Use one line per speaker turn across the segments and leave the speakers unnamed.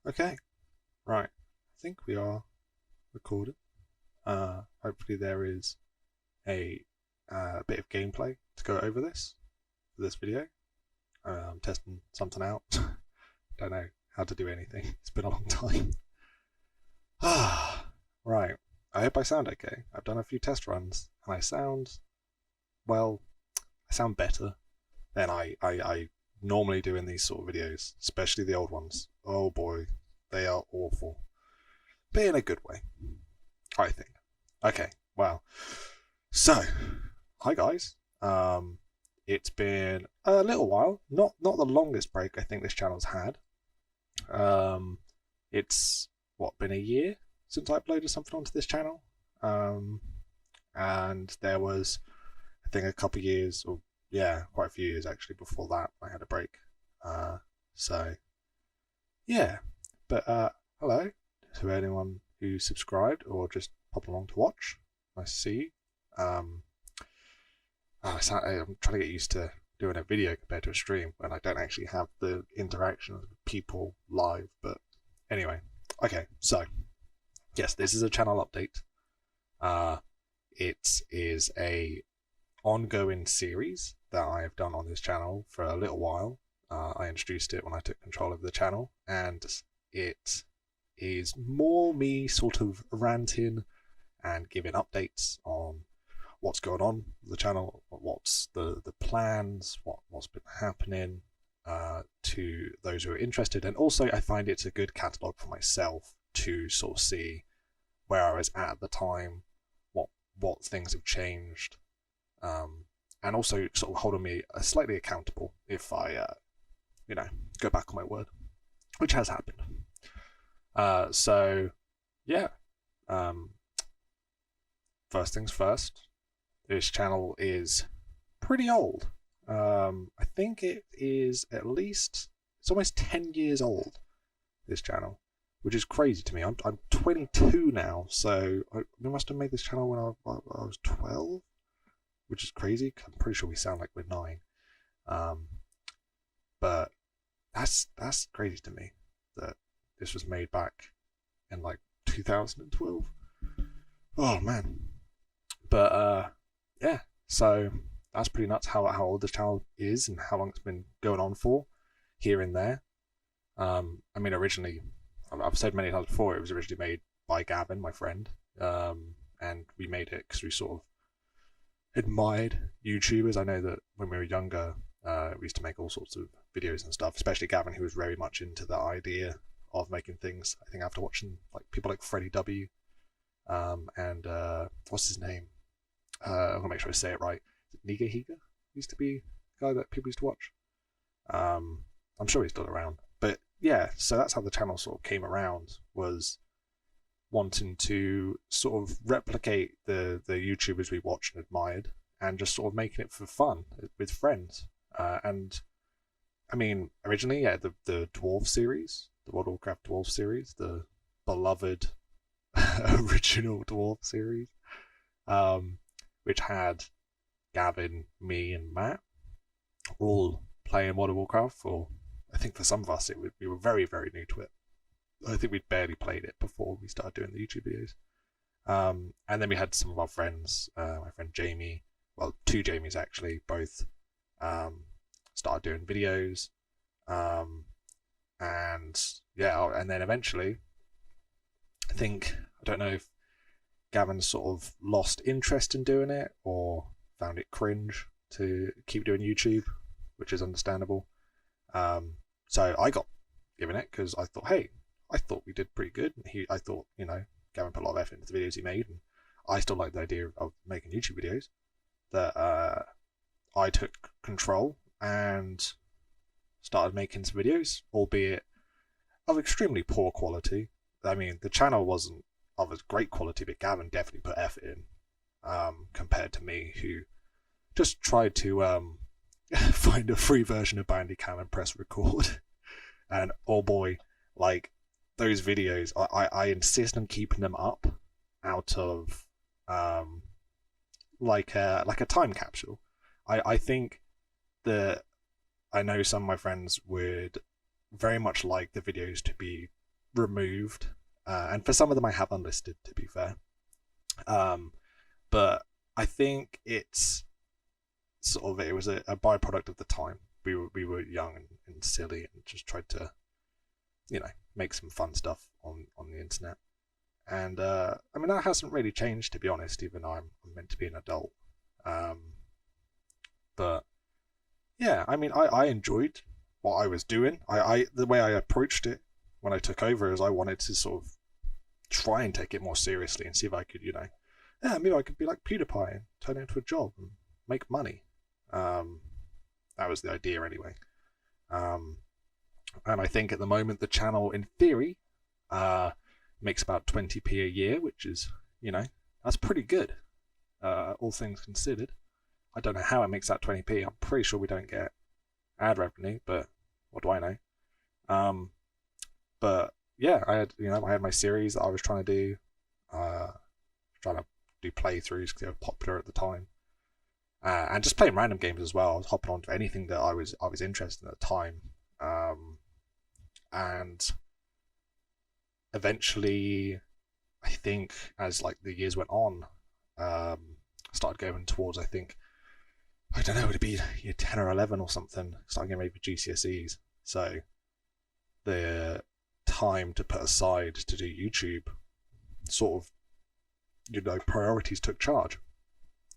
Okay, right. I think we are recorded. Hopefully there is a bit of gameplay to go over this for this video. I'm testing something out. Don't know how to do anything. It's been a long time. Right. I hope I sound okay. I've done a few test runs and well, I sound better than I normally do in these sort of videos, especially the old ones. Oh boy, they are awful. But in a good way, I think. Okay, well, so hi guys. It's been a little while, not the longest break I think this channel's had. It's been a year since I uploaded something onto this channel. And there was, I think, a couple of years, or yeah, quite a few years actually before that I had a break. So yeah, but hello to anyone who subscribed or just popped along to watch. Nice to see you. I'm trying to get used to doing a video compared to a stream when I don't actually have the interaction with people live. But anyway, okay, so yes, this is a channel update. It is a ongoing series that I have done on this channel for a little while. I introduced it when I took control of the channel, and it is more me sort of ranting and giving updates on what's going on with the channel, what's the plans, what's been happening to those who are interested. And also I find it's a good catalogue for myself to sort of see where I was at the time, what things have changed, and also sort of holding me slightly accountable if I go back on my word, which has happened. So yeah, first things first, this channel is pretty old. I think it is it's almost 10 years old, this channel, which is crazy to me. I'm 22 now, so I must have made this channel when I was 12, which is crazy. I'm pretty sure we sound like we're 9. But that's crazy to me that this was made back in like 2012. Oh man. But yeah, so that's pretty nuts how old this channel is and how long it's been going on for here and there. I mean, originally, I've said many times before, it was originally made by Gavin, my friend, and we made it because we sort of admired YouTubers. I know that when we were younger, we used to make all sorts of videos and stuff, especially Gavin, who was very much into the idea of making things. I think after watching like people like Freddie W, and what's his name? I'm gonna make sure I say it right. Niga Higa used to be a guy that people used to watch. I'm sure he's still around. But yeah, so that's how the channel sort of came around, was wanting to sort of replicate the YouTubers we watched and admired, and just sort of making it for fun with friends. And I mean, originally, yeah, the Dwarf series, the World of Warcraft Dwarf series, the beloved original Dwarf series, which had Gavin, me, and Matt all playing World of Warcraft. For I think for some of us, we were very, very new to it. I think we'd barely played it before we started doing the YouTube videos. And then we had some of our friends, my friend Jamie, well, 2 Jamies actually, both started doing videos. And yeah, and then eventually, I don't know if Gavin sort of lost interest in doing it or found it cringe to keep doing YouTube, which is understandable. So I got given it because I thought, hey, I thought we did pretty good. I thought, Gavin put a lot of effort into the videos he made, and I still like the idea of making YouTube videos. That I took control and started making some videos, albeit of extremely poor quality. I mean, the channel wasn't of as great quality, but Gavin definitely put effort in, compared to me, who just tried to find a free version of Bandicam and press record. And oh boy, like those videos, I insist on keeping them up out of like a time capsule. I think that I know some of my friends would very much like the videos to be removed, and for some of them I have unlisted, to be fair. But I think it's sort of, it was a byproduct of the time. We were young and silly and just tried to, make some fun stuff on the internet. And I mean, that hasn't really changed, to be honest, even though I'm meant to be an adult. But yeah, I mean, I enjoyed what I was doing. The way I approached it when I took over is I wanted to sort of try and take it more seriously and see if I could, yeah, maybe I could be like PewDiePie and turn it into a job and make money. That was the idea anyway. And I think at the moment the channel, in theory, makes about 20p a year, which is, that's pretty good, all things considered. I don't know how it makes that 20p. I'm pretty sure we don't get ad revenue, but what do I know? But yeah, I had my series that I was trying to do, trying to do playthroughs because they were popular at the time, and just playing random games as well. I was hopping onto anything that I was interested in at the time, and eventually, I think as like the years went on, I started going towards, I don't know, would it be year 10 or 11 or something, starting getting ready for GCSEs. So the time to put aside to do YouTube sort of, priorities took charge.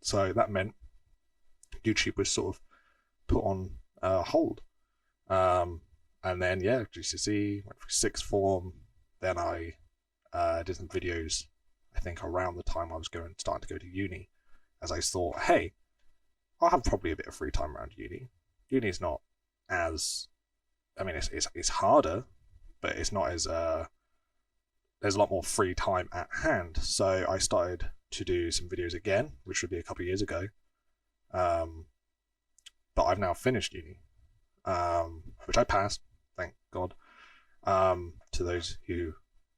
So that meant YouTube was sort of put on hold. And then, yeah, GCSE, went through sixth form. Then I did some videos, I think around the time I was starting to go to uni, as I thought, hey, I'll have probably a bit of free time around uni. Uni's not as, I mean, it's harder, but it's not as, there's a lot more free time at hand. So I started to do some videos again, which would be a couple of years ago. But I've now finished uni, which I passed, thank God. To those who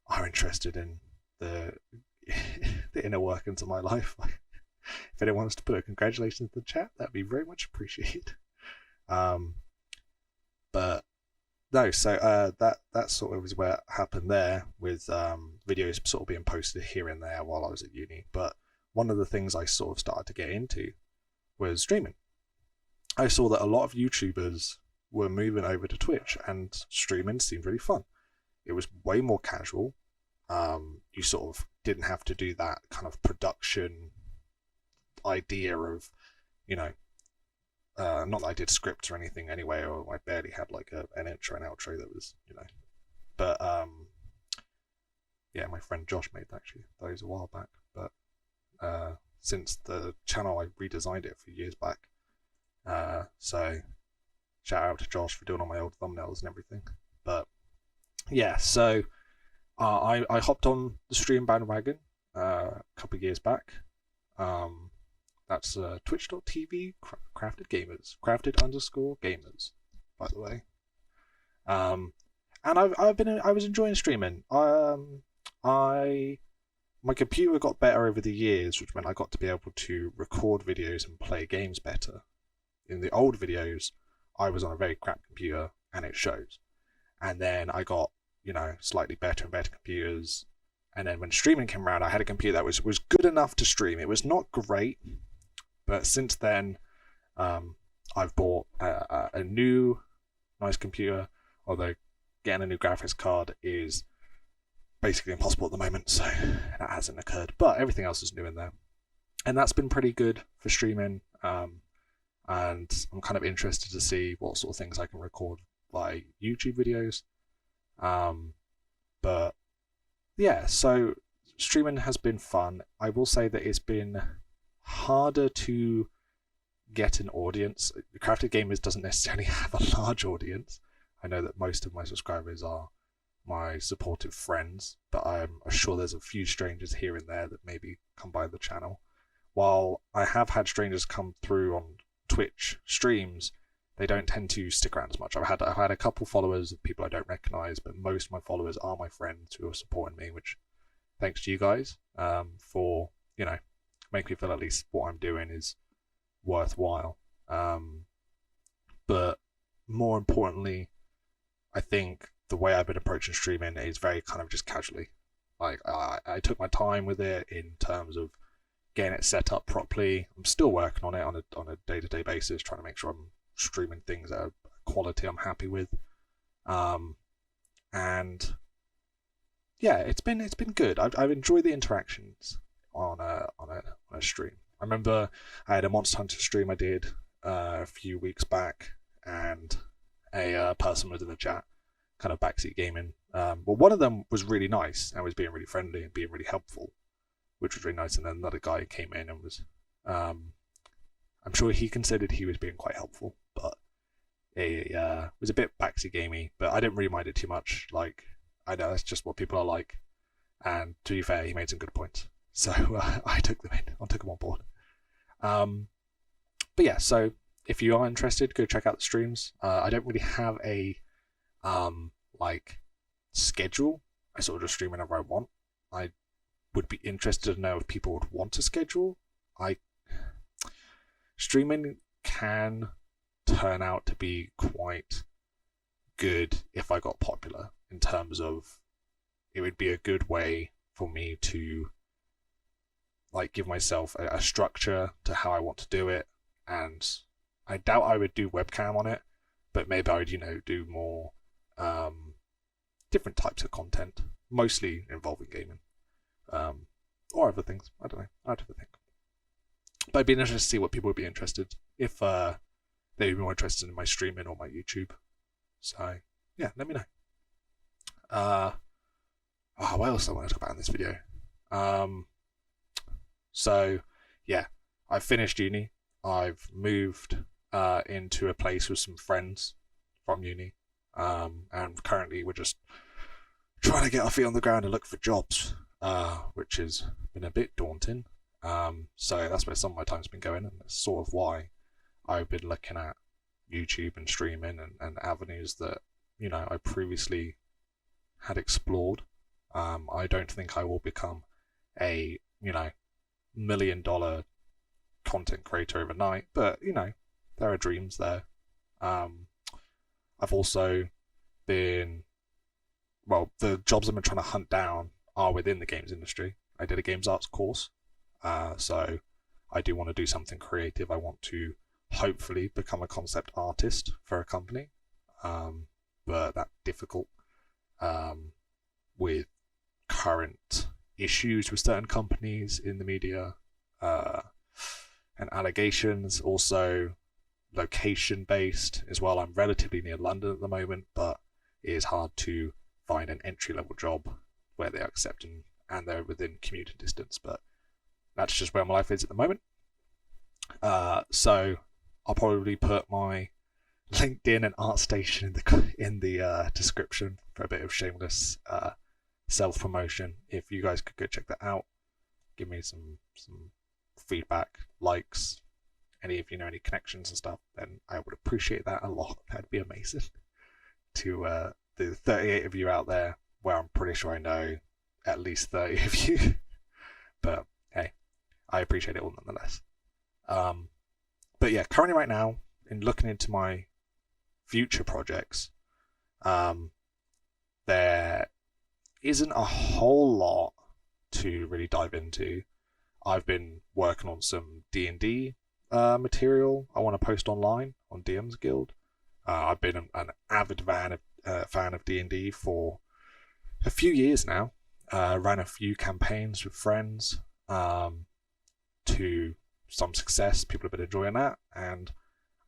are interested in the inner workings of my life, if anyone wants to put a congratulations in the chat, that'd be very much appreciated. But no, so that sort of was where it happened there, with videos sort of being posted here and there while I was at uni. But one of the things I sort of started to get into was streaming. I saw that a lot of YouTubers were moving over to Twitch, and streaming seemed really fun. It was way more casual. You sort of didn't have to do that kind of production idea of, not that I did scripts or anything anyway, or I barely had like an intro and outro that was, but yeah, my friend Josh made actually those a while back. But since the channel, I redesigned it a few years back. So shout out to Josh for doing all my old thumbnails and everything. But yeah, so I hopped on the stream bandwagon a couple of years back. That's twitch.tv crafted_gamers, by the way. And I was enjoying streaming. My computer got better over the years, which meant I got to be able to record videos and play games better. In the old videos, I was on a very crap computer, and it shows. And then I got, slightly better and better computers. And then when streaming came around, I had a computer that was good enough to stream. It was not great, but since then, I've bought a new nice computer, although getting a new graphics card is basically impossible at the moment, so that hasn't occurred. But everything else is new in there. And that's been pretty good for streaming. And I'm kind of interested to see what sort of things I can record by YouTube videos. But yeah, so streaming has been fun. I will say that it's been harder to get an audience. Crafted Gamers doesn't necessarily have a large audience. I know that most of my subscribers are my supportive friends, but I'm sure there's a few strangers here and there that maybe come by the channel. While I have had strangers come through on Twitch streams, they don't tend to stick around as much. I've had a couple followers of people I don't recognize, but most of my followers are my friends who are supporting me, which thanks to you guys for, making me feel at least what I'm doing is worthwhile. But more importantly, I think the way I've been approaching streaming is very kind of just casually. Like I took my time with it in terms of getting it set up properly. I'm still working on it on a day-to-day basis, trying to make sure I'm streaming things at a quality I'm happy with. And yeah, it's been good. I've enjoyed the interactions on a stream. I remember I had a Monster Hunter stream I did a few weeks back, and a person was in the chat, kind of backseat gaming. Well, one of them was really nice and was being really friendly and being really helpful, which was really nice. And then another guy came in and was, I'm sure he considered he was being quite helpful, but he was a bit backseat gamey. But I didn't really mind it too much. Like, I know that's just what people are like. And to be fair, he made some good points, so I took them in. I took them on board. But yeah, so if you are interested, go check out the streams. I don't really have a like schedule. I sort of just stream whenever I want. I would be interested to know if people would want a schedule. Streaming can turn out to be quite good if I got popular, in terms of it would be a good way for me to like give myself a structure to how I want to do it. And I doubt I would do webcam on it, but maybe I would, do more different types of content, mostly involving gaming, or other things. I don't know. I'd have to think. But I'd be interested to see what people would be interested if they'd be more interested in my streaming or my YouTube. So yeah, let me know. What else do I want to talk about in this video? So yeah, I've finished uni. I've moved into a place with some friends from uni, and currently we're just trying to get our feet on the ground and look for jobs, which has been a bit daunting. So that's where some of my time's been going, and that's sort of why I've been looking at YouTube and streaming and avenues that I previously had explored. I don't think I will become a $1 million content creator overnight, but there are dreams there. I've also been, the jobs I've been trying to hunt down are within the games industry. I did a games arts course, so I do want to do something creative. I want to hopefully become a concept artist for a company, but that's difficult with current issues with certain companies in the media, and allegations. Also location based as well. I'm relatively near London at the moment, but it is hard to find an entry level job where they're accepting and they're within commuting distance. But that's just where my life is at the moment. So I'll probably put my LinkedIn and ArtStation in the description for a bit of shameless self-promotion. If you guys could go check that out, give me some feedback, likes, any any connections and stuff, then I would appreciate that a lot. That'd be amazing. To the 38 of you out there, where I'm pretty sure I know at least 30 of you, but hey, I appreciate it all nonetheless. But yeah, currently right now, in looking into my future projects, there isn't a whole lot to really dive into. I've been working on some D&D material I want to post online on DM's Guild. I've been an avid fan of D&D for a few years now. Ran a few campaigns with friends to some success. People have been enjoying that, and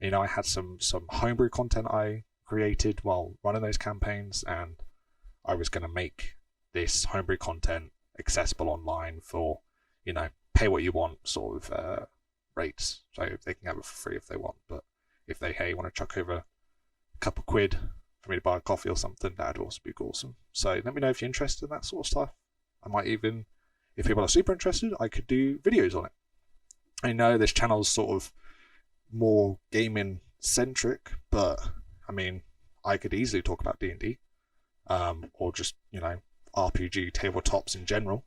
I had some homebrew content I created while running those campaigns, and I was going to make this homebrew content accessible online for pay what you want sort of rates, so they can have it for free if they want. But if they want to chuck over a couple quid for me to buy a coffee or something, that'd also be awesome. So let me know if you're interested in that sort of stuff. I might even, if people are super interested, I could do videos on it. I know this channel is sort of more gaming centric, but I mean, I could easily talk about D&D, or just RPG tabletops in general.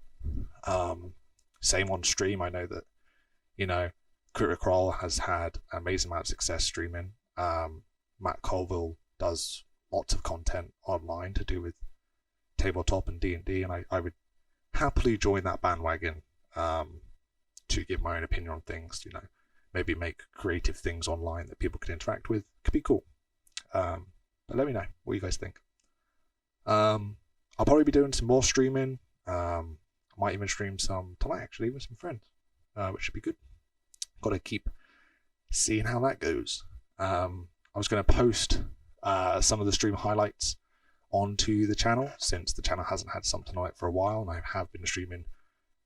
Same on stream. I know that Critical has had an amazing amount of success streaming. Matt Colville does lots of content online to do with tabletop and D&D, and I would happily join that bandwagon to give my own opinion on things. You know, maybe make creative things online that people could interact with. Could be cool. But let me know what you guys think. I'll probably be doing some more streaming. I might even stream some tonight, actually, with some friends, which should be good. Got to keep seeing how that goes. I was going to post some of the stream highlights onto the channel, since the channel hasn't had something on it for a while, and I have been streaming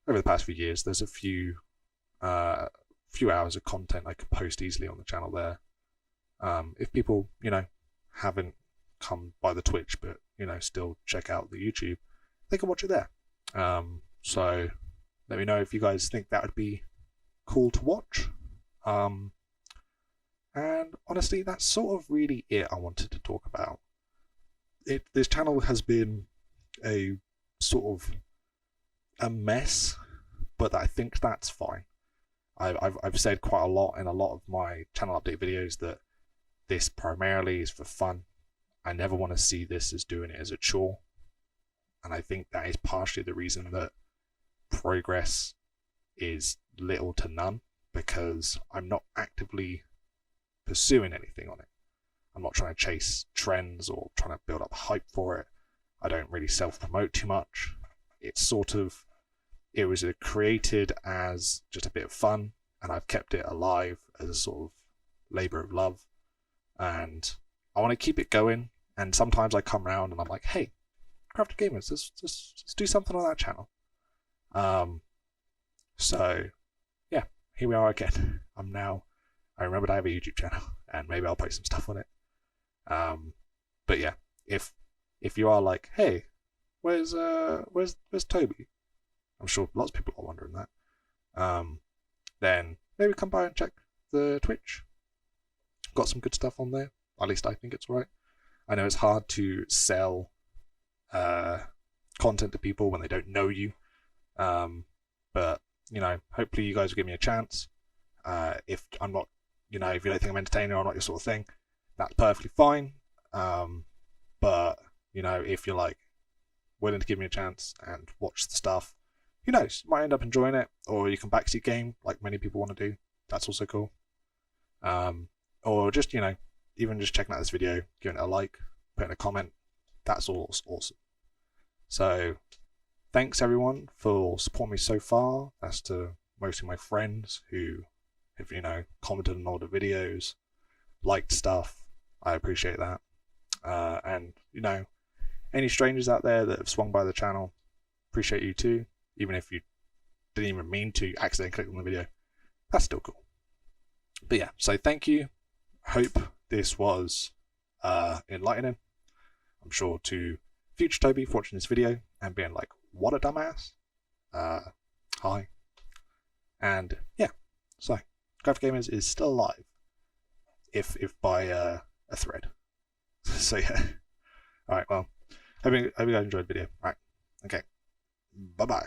over the past few years. There's a few hours of content I could post easily on the channel there. If people, you know, haven't come by the Twitch, but, you know, still check out the YouTube, they can watch it there. So let me know if you guys think that would be cool to watch. And honestly, that's sort of really it I wanted to talk about. This channel has been a sort of a mess, but I think that's fine. I've said quite a lot in a lot of my channel update videos that this primarily is for fun. I never want to see this as doing it as a chore, and I think that is partially the reason that progress is little to none, because I'm not actively pursuing anything on it. I'm not trying to chase trends or trying to build up hype for it. I don't really self-promote too much. It's sort of, it was created as just a bit of fun, and I've kept it alive as a sort of labor of love, and I want to keep it going. And sometimes I come around and I'm like, hey, Crafted Gamers, let's do something on that channel. So yeah, here we are again. I remembered I have a YouTube channel, and maybe I'll post some stuff on it. But yeah, if you are like, hey, where's Toby? I'm sure lots of people are wondering that. Then maybe come by and check the Twitch. Got some good stuff on there. At least I think it's right. I know it's hard to sell content to people when they don't know you. But, you know, hopefully you guys will give me a chance. If I'm not, you know, if you don't think I'm entertaining or I'm not your sort of thing, that's perfectly fine. But, you know, if you're like willing to give me a chance and watch the stuff, who knows, might end up enjoying it, or you can backseat game like many people want to do. That's also cool. Or just, you know, even just checking out this video, giving it a like, putting a comment, that's all awesome. So thanks everyone for supporting me so far. That's to mostly my friends who have, you know, commented on all the videos, liked stuff. I appreciate that. And, you know, any strangers out there that have swung by the channel, appreciate you too. Even if you didn't even mean to accidentally click on the video, that's still cool. But yeah, so thank you. Hope this was enlightening. I'm sure to future Toby for watching this video and being like, what a dumbass. Hi. And yeah, so Crafted Gamers is still alive, if by a thread. So yeah. Alright, well, hope you guys enjoyed the video. Alright, okay. Bye-bye.